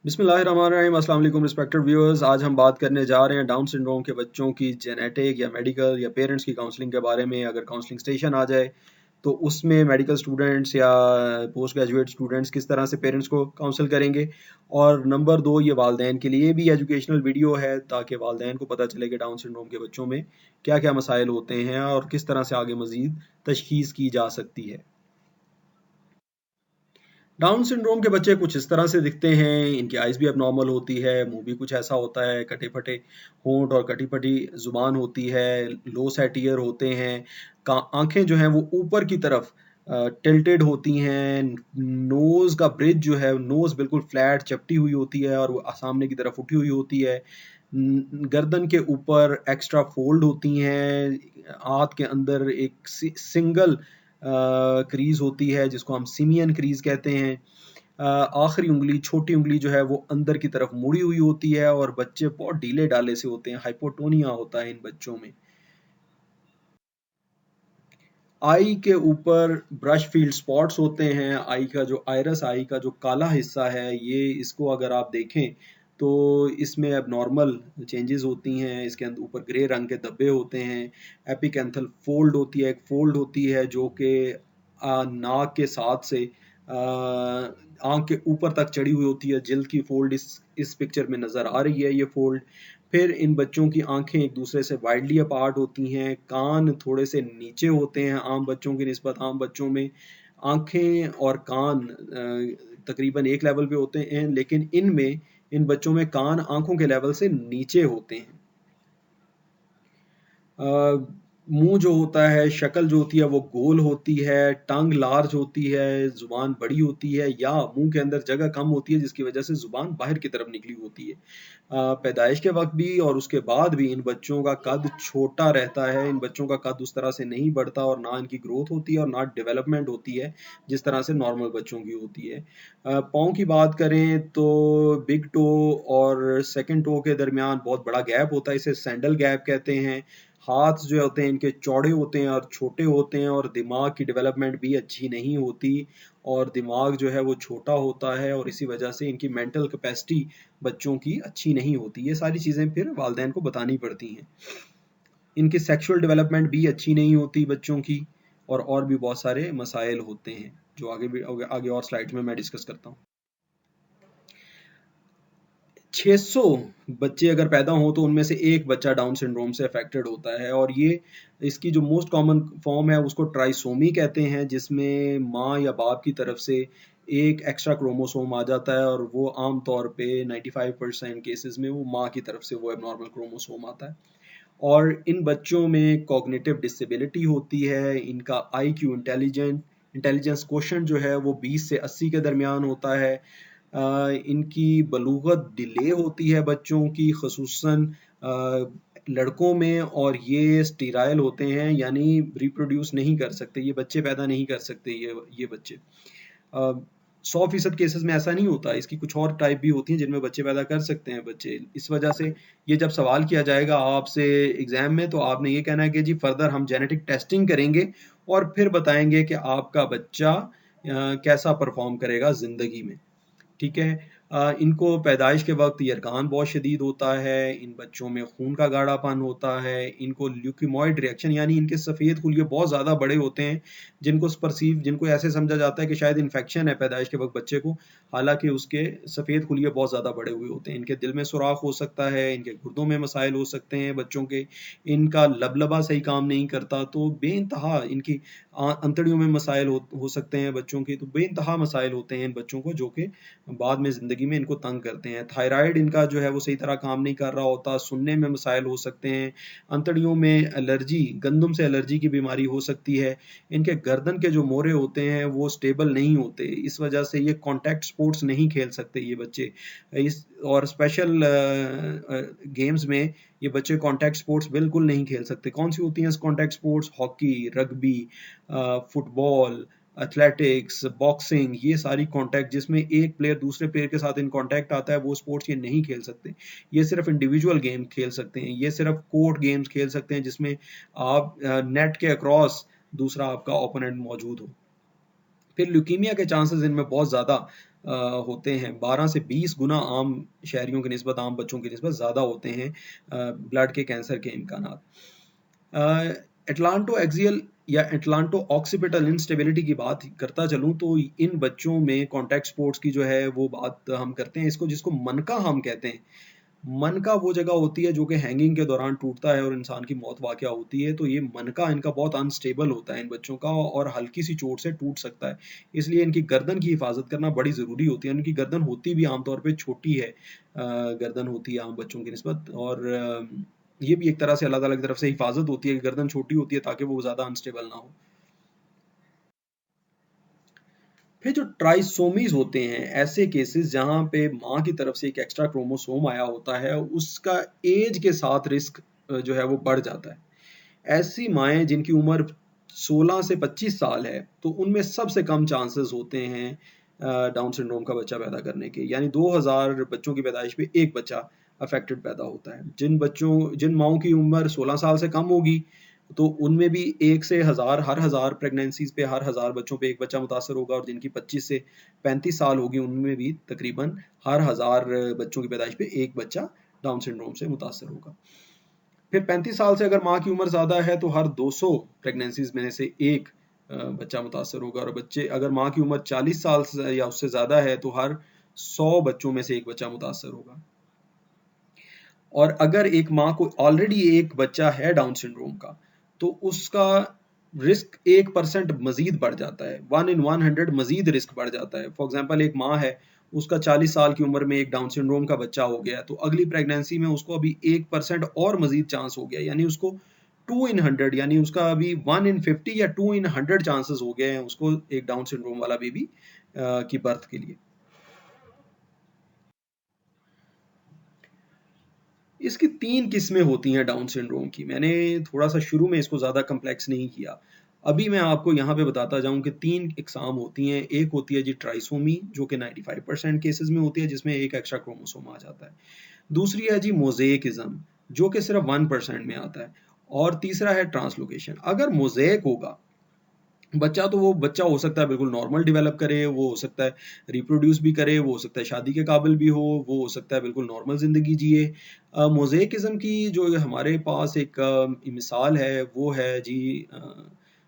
बिस्मिल्लाहिर्रहमानिर्रहीम। अस्सलाम वालेकुम रिस्पेक्टेड व्यूअर्स। आज हम बात करने जा रहे हैं डाउन सिंड्रोम के बच्चों की जेनेटिक या मेडिकल या पेरेंट्स की काउंसलिंग के बारे में। अगर काउंसलिंग स्टेशन आ जाए तो उसमें मेडिकल स्टूडेंट्स या पोस्ट ग्रेजुएट स्टूडेंट्स किस तरह से पेरेंट्स को काउंसल करेंगे। और नंबर 2, ये वालदैन के लिए भी एजुकेशनल वीडियो है ताकि वालदैन को पता चले कि डाउन सिंड्रोम के बच्चों में क्या क्या मसाइल होते हैं और किस तरह से आगे मज़ीद तशख़ीस की जा सकती है। डाउन सिंड्रोम के बच्चे कुछ इस तरह से दिखते हैं। इनकी आइज़ भी अबनॉर्मल होती है, मुंह भी कुछ ऐसा होता है, कटे-फटे होंठ और कटी-फटी ज़ुबान होती है, लो सेट ईयर होते हैं, का आँखें जो हैं वो ऊपर की तरफ टिल्टेड होती हैं, नोज़ का ब्रिज जो है, नोज़ बिल्कुल फ्लैट चपटी हुई होती है और वो सामने की तरफ उठी हुई होती है। गर्दन के ऊपर एक्स्ट्रा फोल्ड होती हैं, हाथ के अंदर एक सिंगल क्रीज होती है जिसको हम सिमियन क्रीज कहते हैं। आखिरी उंगली, छोटी उंगली जो है वो अंदर की तरफ मुड़ी हुई होती है और बच्चे बहुत ढीले ढाले से होते हैं, हाइपोटोनिया होता है इन बच्चों में। आई के ऊपर ब्रश फील्ड स्पॉट्स होते हैं। आई का जो आइरस, आई का जो काला हिस्सा है, ये इसको अगर आप देखें तो इसमें अब नॉर्मल चेंजेस होती हैं। इसके अंदर ऊपर ग्रे रंग के धब्बे होते हैं। एपिकेंथल फोल्ड होती है, एक फोल्ड होती है जो कि नाक के साथ से आंख के ऊपर तक चढ़ी हुई होती है। जिल्द की फोल्ड इस पिक्चर में नज़र आ रही है, ये फोल्ड। फिर इन बच्चों की आंखें एक दूसरे से वाइडली अपार्ट होती हैं, कान थोड़े से नीचे होते हैं आम बच्चों की निस्बत। आम बच्चों में आंखें और कान तकरीबन एक लेवल पे होते हैं, लेकिन इनमें इन बच्चों में कान आंखों के लेवल से नीचे होते हैं। मुंह जो होता है, शक्ल जो होती है वो गोल होती है, टंग लार्ज होती है, जुबान बड़ी होती है या मुंह के अंदर जगह कम होती है जिसकी वजह से जुबान बाहर की तरफ निकली होती है। पैदाइश के वक्त भी और उसके बाद भी इन बच्चों का कद छोटा रहता है। इन बच्चों का कद उस तरह से नहीं बढ़ता और ना इनकी ग्रोथ होती है और ना डेवलपमेंट होती है जिस तरह से नॉर्मल बच्चों की होती है। पाँव की बात करें तो बिग टो और सेकंड टो के दरमियान बहुत बड़ा गैप होता है, इसे सैंडल गैप कहते हैं। हाथ जो होते हैं इनके चौड़े होते हैं और छोटे होते हैं और दिमाग की डेवलपमेंट भी अच्छी नहीं होती और दिमाग जो है वो छोटा होता है और इसी वजह से इनकी मेंटल कैपेसिटी बच्चों की अच्छी नहीं होती। ये सारी चीज़ें फिर वालिदैन को बतानी पड़ती हैं। इनकी सेक्सुअल डेवलपमेंट भी अच्छी नहीं होती बच्चों की और भी बहुत सारे मसाइल होते हैं जो आगे और स्लाइड्स में मैं डिस्कस करता हूँ। 600 बच्चे अगर पैदा हों तो उनमें से एक बच्चा डाउन सिंड्रोम से अफेक्टेड होता है और ये इसकी जो मोस्ट कॉमन फॉर्म है उसको ट्राइसोमी कहते हैं, जिसमें माँ या बाप की तरफ से एक एक्स्ट्रा क्रोमोसोम आ जाता है और वो आम तौर पे 95% केसेस में वो माँ की तरफ से वो एबनॉर्मल क्रोमोसोम आता है। और इन बच्चों में कॉग्निटिव डिसेबिलिटी होती है। इनका आईक्यू इंटेलिजेंस क्वोशंट जो है वो 20 से 80 के दरमियान होता है। इनकी बलूगत डिले होती है बच्चों की, खसूसन लड़कों में, और ये स्टीराइल होते हैं यानी रिप्रोड्यूस नहीं कर सकते, ये बच्चे पैदा नहीं कर सकते ये बच्चे। 100% केसेस में ऐसा नहीं होता, इसकी कुछ और टाइप भी होती हैं जिनमें बच्चे पैदा कर सकते हैं बच्चे। इस वजह से ये जब सवाल किया जाएगा आपसे एग्जाम में तो आपने ये कहना है कि जी फर्दर हम जेनेटिक टेस्टिंग करेंगे और फिर बताएंगे कि आपका बच्चा कैसा परफॉर्म करेगा ज़िंदगी में। ठीक है। इनको पैदाइश के वक्त यरकान बहुत शदीद होता है, इन बच्चों में खून का गाढ़ापन होता है, इनको ल्यूकीमॉइड रिएक्शन यानी इनके सफ़ेद खुलिये बहुत ज़्यादा बड़े होते हैं जिनको ऐसे समझा जाता है कि शायद इन्फेक्शन है पैदाइश के वक्त बच्चे को, हालांकि उसके सफ़ेद खुलिये बहुत ज़्यादा बड़े हुए होते हैं। इनके दिल में सुराख हो सकता है, इनके गुर्दों में मसाइल हो सकते हैं बच्चों के, इनका लबलबा सही काम नहीं करता, तो बेइंतहा इनकी अंतड़ियों में मसाइल हो सकते हैं बच्चों के। तो बेइंतहा मसाइल होते हैं इन बच्चों को जो कि बाद में ज़िंदगी में इनको तंग करते हैं। थायराइड इनका जो है वो सही तरह काम नहीं कर रहा होता, सुनने में मसाइल हो सकते हैं, अंतड़ियों में एलर्जी, गंदम से एलर्जी की बीमारी हो सकती है। इनके गर्दन के जो मोरे होते हैं वो स्टेबल नहीं होते, इस वजह से ये कॉन्टैक्ट स्पोर्ट्स नहीं खेल सकते ये बच्चे। और स्पेशल गेम्स में ये बच्चे कॉन्टैक्ट स्पोर्ट्स बिल्कुल नहीं खेल सकते। कौन सी होती हैं contact sports? Hockey, rugby, football, athletics, boxing, ये सारी कॉन्टैक्ट जिसमें एक प्लेयर दूसरे प्लेयर के साथ इन कॉन्टैक्ट आता है, वो स्पोर्ट्स ये नहीं खेल सकते। ये सिर्फ इंडिविजुअल गेम खेल सकते हैं, ये सिर्फ कोर्ट गेम्स खेल सकते हैं जिसमें आप नेट के अक्रॉस दूसरा आपका ओपोनेंट मौजूद हो। फिर ल्यूकीमिया के चांसेस इनमें बहुत ज़्यादा होते हैं, 12 से 20 गुना आम शहरियों की निस्बत, आम बच्चों की निस्बत ज़्यादा होते हैं ब्लड के कैंसर के इम्कानात। एटलांटो एक्सियल या एटलांटो ऑक्सीपिटल इंस्टेबिलिटी की बात करता चलूँ तो इन बच्चों में कॉन्टैक्ट स्पोर्ट्स की जो है वो बात हम करते हैं, इसको जिसको मनका हम कहते हैं। मनका वो जगह होती है जो कि हैंगिंग के दौरान टूटता है और इंसान की मौत वाक़या होती है, तो ये मनका इनका बहुत अनस्टेबल होता है इन बच्चों का और हल्की सी चोट से टूट सकता है। इसलिए इनकी गर्दन की हिफाज़त करना बड़ी ज़रूरी होती है। इनकी गर्दन होती भी आमतौर पे छोटी है, गर्दन होती है आम बच्चों की निस्बत, और ये भी एक तरह से अलग-अलग तरफ से हिफाज़त होती है कि गर्दन छोटी होती है ताकि वो ज़्यादा अनस्टेबल ना हो। फिर जो ट्राइसोमीज़ होते हैं, ऐसे केसेस जहाँ पे माँ की तरफ से एक एक्स्ट्रा क्रोमोसोम आया होता है, उसका एज के साथ रिस्क जो है वो बढ़ जाता है। ऐसी माएँ जिनकी उम्र 16 से 25 साल है, तो उनमें सबसे कम चांसेस होते हैं डाउन सिंड्रोम का बच्चा पैदा करने के। यानी 2000 बच्चों की पैदाइश पे 1 बच्चा अफेक्टेड पैदा होता है। जिन माँओं की उम्र 16 साल से कम होगी, तो उनमें भी 1 से 1000, हर 1000 प्रेगनेंसीज़ पे हर 1000 बच्चों पे 1 बच्चा मुतासर होगा, और जिनकी 25 से 35 साल होगी, उनमें भी तकरीबन हर 1000 बच्चों की पैदाइश पे 1 बच्चा डाउन सिंड्रोम से मुतासर होगा। फिर 35 साल से अगर माँ की उम्र ज़्यादा है तो हर 200 प्रेगनेंसीज में से एक बच्चा मुतासर होगा, और बच्चे अगर माँ की उम्र 40 साल से या उससे ज़्यादा है तो हर 100 बच्चों में से एक बच्चा मुतासर होगा। और अगर एक माँ को ऑलरेडी एक बच्चा है डाउन सिंड्रोम का, तो उसका रिस्क 1% मजीद बढ़ जाता है, 1 in 100 मजीद रिस्क बढ़ जाता है। फॉर एग्जाम्पल एक माँ है, उसका 40 साल की उम्र में एक डाउन सिंड्रोम का बच्चा हो गया, तो अगली प्रेगनेंसी में उसको अभी 1% और मजीद चांस हो गया, यानी उसको 2 in 100, यानी उसका अभी 1 in 50 या 2 in 100 चांसेस हो गए हैं उसको एक डाउन सिंड्रोम वाला बेबी की बर्थ के लिए। इसकी 3 किस्में होती हैं डाउन सिंड्रोम की। मैंने थोड़ा-सा शुरू में इसको ज़्यादा कॉम्प्लेक्स नहीं किया। अभी मैं आपको यहाँ पे बताता जाऊँ कि 3 इकसाम होती हैं। एक होती है जी ट्राइसोमी, जो कि 95% केसेज़ में होती है, जिसमें एक एक्स्ट्रा क्रोमोसोम आ जाता है। दूसरी है जी मोज़ेइकिज़्म, जो कि सिर्फ़ 1% में आता है। और तीसरा है ट्रांसलोकेशन। अगर मोज़ेइक होगा, बच्चा तो वो बच्चा हो सकता है बिल्कुल नॉर्मल डेवलप करे, वो हो सकता है रिप्रोड्यूस भी करे, वो हो सकता है शादी के काबिल भी हो, वो हो सकता है बिल्कुल नॉर्मल ज़िंदगी जिए। मोज़ेइकिज़्म की जो हमारे पास एक मिसाल है, वो है जी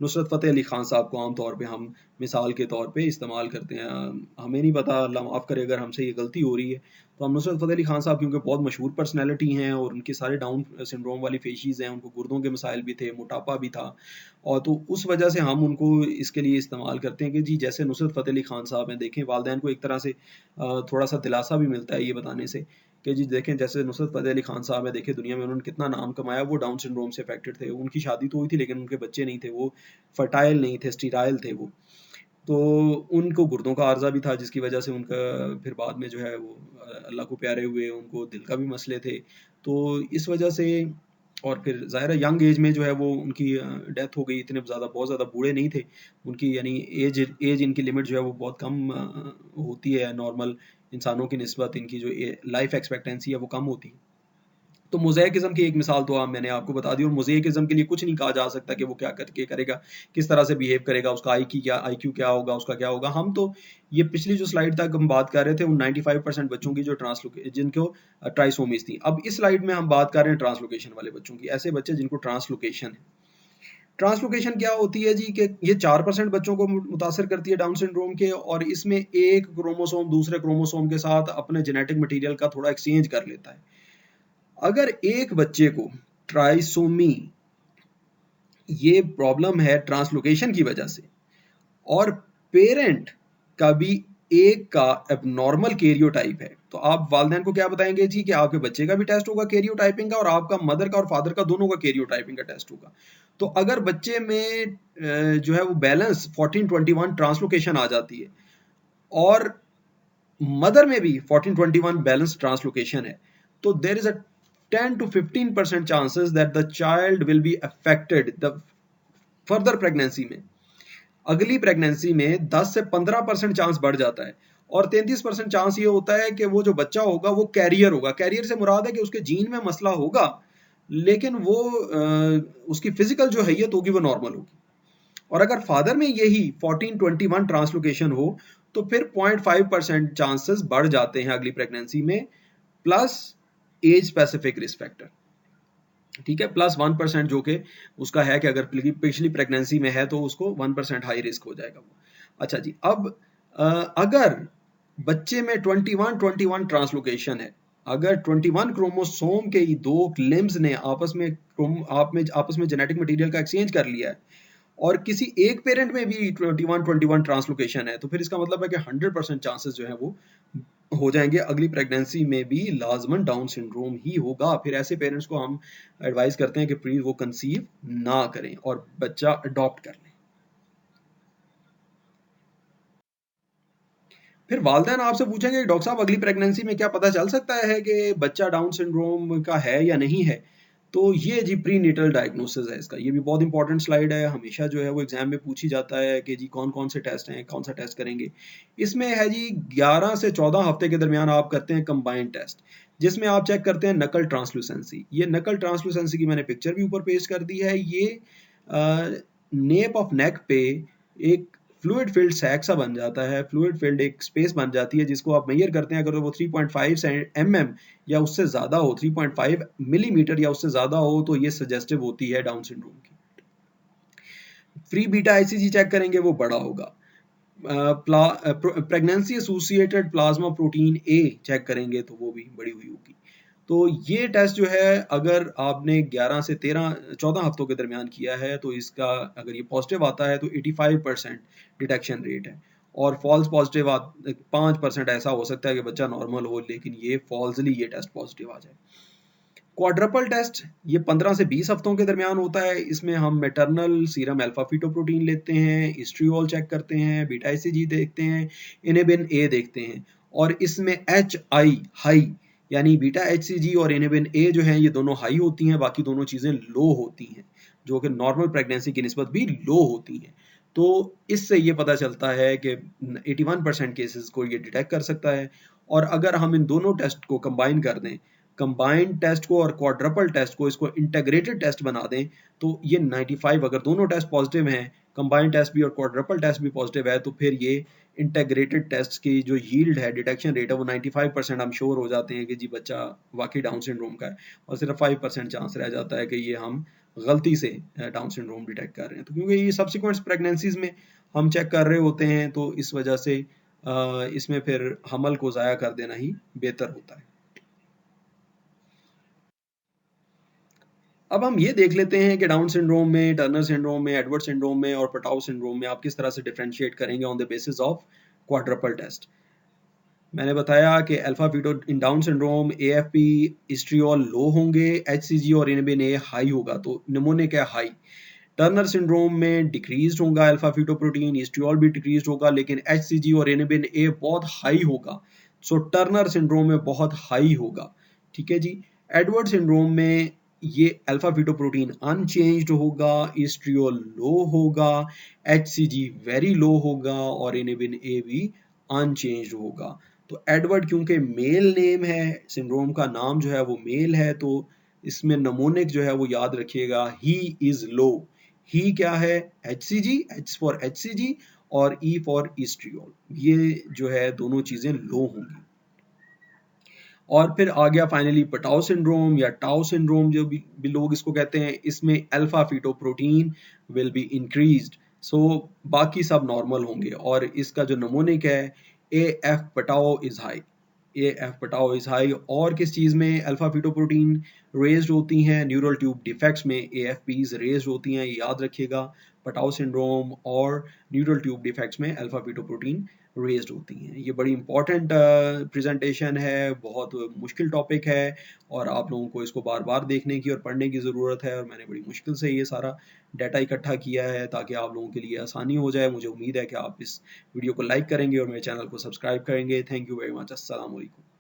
नुसरत फ़तेह अली ख़ान साहब को आम तौर पे हम मिसाल के तौर पे इस्तेमाल करते हैं। हमें नहीं पता, अल्लाह माफ़ करे अगर हमसे ये गलती हो रही है, तो हम नुसरत फ़तेह अली ख़ान साहब क्योंकि बहुत मशहूर पर्सनैलिटी हैं और उनके सारे डाउन सिंड्रोम वाली फेशिज़ हैं, उनको गुर्दों के मसाइल भी थे, मोटापा भी था, और तो उस वजह से हम उनको इसके लिए इस्तेमाल करते हैं कि जी जैसे नुसरत फ़तेह अली ख़ान साहब हैं, देखें वालिदैन को एक तरह से थोड़ा-सा दिलासा भी मिलता है ये बताने से कि जी देखें जैसे नुसरत फ़तेह अली ख़ान साहब हैं, देखिए दुनिया में उन्होंने कितना नाम कमाया, वो डाउन सिंड्रोम से अफेक्टेड थे। उनकी शादी तो हुई थी लेकिन उनके बच्चे नहीं थे, वो फर्टाइल नहीं थे, स्टेराइल थे वो। तो उनको गुर्दों का आर्ज़ा भी था, जिसकी वजह से उनका फिर बाद में जो है वो अल्लाह को प्यारे हुए, उनको दिल का भी मसले थे। तो इस वजह से, और फिर ज़ाहिर है यंग एज में जो है वो उनकी डेथ हो गई, इतने ज़्यादा बहुत ज़्यादा बूढ़े नहीं थे। उनकी यानी एज एज इनकी लिमिट जो है वो बहुत कम होती है, नॉर्मल इंसानों की निस्बत इनकी जो लाइफ एक्सपेक्टेंसी है वो कम होती है। तो मोज़ेइकिज़्म की एक मिसाल तो मैंने आपको बता दी, और मोज़ेइकिज़्म के लिए कुछ नहीं कहा जा सकता कि वो क्या करके करेगा, किस तरह से बिहेव करेगा, उसका आईक्यू क्या होगा, उसका क्या होगा। हम तो ये पिछली जो स्लाइड तक हम बात कर रहे थे, उन 95% बच्चों की जो जिनको ट्राइसोमीज़ थी। अब इस स्लाइड में हम बात कर रहे हैं ट्रांसलोकेशन वाले बच्चों की, ऐसे बच्चे जिनको ट्रांसलोकेशन है। ट्रांसलोकेशन क्या होती है जी कि ये 4% बच्चों को मुतासर करती है डाउन सिंड्रोम के, और इसमें एक क्रोमोसोम दूसरे क्रोमोसोम के साथ अपने जेनेटिक मटेरियल का थोड़ा एक्सचेंज कर लेता है। अगर एक बच्चे को ट्राइसोमी, ये प्रॉब्लम है ट्रांसलोकेशन की वजह से, और पेरेंट का भी एक का एबनॉर्मल कैरियोटाइप है, तो आप वालिदैन को क्या बताएंगे जी कि आपके बच्चे का भी टेस्ट होगा कैरियोटाइपिंग का, और आपका मदर का और फादर का दोनों का कैरियोटाइपिंग का टेस्ट होगा। तो अगर बच्चे में जो है वो बैलेंस 1421 ट्रांसलोकेशन आ जाती है, और मदर में भी 1421 बैलेंस ट्रांसलोकेशन है, तो there is a 10 to 15% chances that the child will be affected the further pregnancy में। अगली प्रेगनेंसी में 10 से 15% चांस बढ़ जाता है, और 33% चांस ये होता है कि वो जो बच्चा होगा वो कैरियर होगा। कैरियर से मुराद है कि उसके जीन में मसला होगा, लेकिन वो उसकी फिजिकल जो हैयत होगी वो नॉर्मल होगी। और अगर फादर में यही 1421 ट्रांसलोकेशन हो, तो फिर 0.5% चांसेस बढ़ जाते हैं अगली प्रेगनेंसी में, plus age specific risk factor, ठीक है, प्लस 1% जो कि उसका है कि अगर पिछली प्रेगनेंसी में है तो उसको 1% हाई रिस्क हो जाएगा वो। अच्छा जी, अब अगर बच्चे में 21 ट्रांसलोकेशन है, अगर 21 क्रोमोसोम के ही दो लिम्स ने आपस में जेनेटिक मटेरियल का एक्सचेंज कर लिया है और किसी एक पेरेंट में भी 21 ट्रांसलोकेशन है, तो फिर इसका मतलब है कि 100% चांसेस जो है वो हो जाएंगे अगली प्रेगनेंसी में भी लाजमन डाउन सिंड्रोम ही होगा। फिर ऐसे पेरेंट्स को हम एडवाइस करते हैं कि प्लीज वो कंसीव ना करें और बच्चा अडॉप्ट कर लें। फिर वालिदैन आपसे पूछेंगे कि डॉक्टर साहब अगली प्रेगनेंसी में क्या पता चल सकता है कि बच्चा डाउन सिंड्रोम का है या नहीं है? तो ये जी प्री नीटल डायग्नोसिस है इसका, ये भी बहुत इंपॉर्टेंट स्लाइड है, हमेशा जो है वो एग्जाम में पूछी जाता है कि जी कौन कौन से टेस्ट हैं, कौन सा टेस्ट करेंगे। इसमें है जी 11 से 14 हफ्ते के दरमियान आप करते हैं कंबाइंड टेस्ट, जिसमें आप चेक करते हैं नकल ट्रांसलूसेंसी। ये नकल ट्रांसलूसेंसी की मैंने पिक्चर भी ऊपर पेश कर दी है। ये नेप ऑफ नेक पे एक फ्लूइड फिल्ड सैक सा बन जाता है, फ्लूइड फिल्ड एक स्पेस बन जाती है जिसको आप मेजर करते हैं। अगर वो 3.5 mm या उससे ज़्यादा हो, 3.5 मिलीमीटर या उससे ज़्यादा हो, तो ये सजेस्टिव होती है डाउन सिंड्रोम की। फ्री बीटा आईसीजी चेक करेंगे, वो बड़ा होगा। Pregnancy associated plasma protein A check करेंगे तो वो भी बड़ी हुई होगी। तो ये टेस्ट जो है अगर आपने 11 से 14 हफ्तों के दरमियान किया है तो इसका अगर ये पॉजिटिव आता है तो 85% डिटेक्शन रेट है, और फॉल्स पॉजिटिव 5% ऐसा हो सकता है कि बच्चा नॉर्मल हो लेकिन ये फॉल्सली ये टेस्ट पॉजिटिव आ जाए। क्वाड्रपल टेस्ट ये 15 से 20 हफ्तों के दरमियान होता है। इसमें हम मैटरनल सीरम अल्फा फीटोप्रोटीन लेते हैं, हिस्ट्रियोल चेक करते हैं, बीटा आईसीजी देखते हैं, इनेबिन ए देखते हैं, और इसमें एच आई हाई यानी बीटा एचसीजी और इनेबिन ए जो है ये दोनों हाई होती हैं, बाकी दोनों चीज़ें लो होती हैं, जो कि नॉर्मल प्रेगनेंसी की निस्बत भी लो होती हैं। तो इससे ये पता चलता है कि 81% केसेस को ये डिटेक्ट कर सकता है। और अगर हम इन दोनों टेस्ट को कंबाइन कर दें, कंबाइंड टेस्ट को और क्वाड्रपल टेस्ट को, इसको इंटीग्रेटेड टेस्ट बना दें, तो ये 95, अगर दोनों टेस्ट पॉजिटिव हैं, कंबाइंड टेस्ट भी और क्वाड्रपल टेस्ट भी पॉजिटिव है, तो फिर ये इंटीग्रेटेड टेस्ट की जो यील्ड है, डिटेक्शन रेट है, वो 95% हम श्योर हो जाते हैं कि जी बच्चा वाकई डाउन सिंड्रोम का है, और सिर्फ 5% चांस रह जाता है कि ये हम गलती से डाउन सिंड्रोम डिटेक्ट कर रहे हैं। तो क्योंकि ये सब्सिक्वेंट प्रेगनेंसीज में हम चेक कर रहे होते हैं, तो इस वजह से इसमें फिर हमल को ज़ाया कर देना ही बेहतर होता है। अब हम ये देख लेते हैं कि डाउन सिंड्रोम में, टर्नर सिंड्रोम में, एडवर्ड सिंड्रोम में और पटाउ सिंड्रोम में आप किस तरह से डिफरेंशिएट करेंगे on the basis of quadruple test. मैंने बताया कि alpha feto in Down syndrome AFP estriol low होंगे, एचसीजी और इनबिन ए हाई होगा, तो निमोनिक है हाई। टर्नर सिंड्रोम में डिक्रीज होगा अल्फा फीटोप्रोटीन, हिस्ट्रियोल भी डिक्रीज होगा, लेकिन एचसीजी और इनबिन ए बहुत हाई होगा, सो टर्नर सिंड्रोम में बहुत हाई होगा। ठीक है जी। एडवर्ड सिंड्रोम में ये अल्फा फीटोप्रोटीन अनचेंज्ड होगा, हिस्ट्रियोल लो होगा, एचसीजी वेरी लो होगा और इनबिन ए भी अनचेंज्ड होगा। तो एडवर्ड क्योंकि मेल नेम है, सिंड्रोम का नाम जो है वो मेल है, तो इसमें नमोनिक जो है वो याद रखिएगा, ही इज लो। ही क्या है? HCG, H फॉर HCG और E फॉर हिस्ट्रियोल, ये जो है दोनों चीजें लो होंगी। और फिर आ गया फाइनली पटाउ सिंड्रोम या टाउ सिंड्रोम, जो भी लोग इसको कहते हैं, इसमें alpha fetoprotein will be increased, so बाकी सब नॉर्मल होंगे, और इसका जो नमोनिक है AF Patau is high, AF Patau is high. और किस चीज़ में अल्फा फीटोप्रोटीन रेज्ड होती हैं? न्यूरल ट्यूब डिफेक्ट्स में AFPs रेज्ड होती हैं, याद रखिएगा। पटाउ सिंड्रोम और न्यूरल ट्यूब डिफेक्ट्स में अल्फा फीटोप्रोटीन रेज्ड होती हैं। ये बड़ी इंपॉर्टेंट प्रेजेंटेशन है, बहुत मुश्किल टॉपिक है, और आप लोगों को इसको बार बार देखने की और पढ़ने की ज़रूरत है, और मैंने बड़ी मुश्किल से ये सारा डाटा इकट्ठा किया है ताकि आप लोगों के लिए आसानी हो जाए। मुझे उम्मीद है कि आप इस वीडियो को लाइक करेंगे और मेरे चैनल को सब्सक्राइब करेंगे। Thank you very much. अस्सलाम वालेकुम।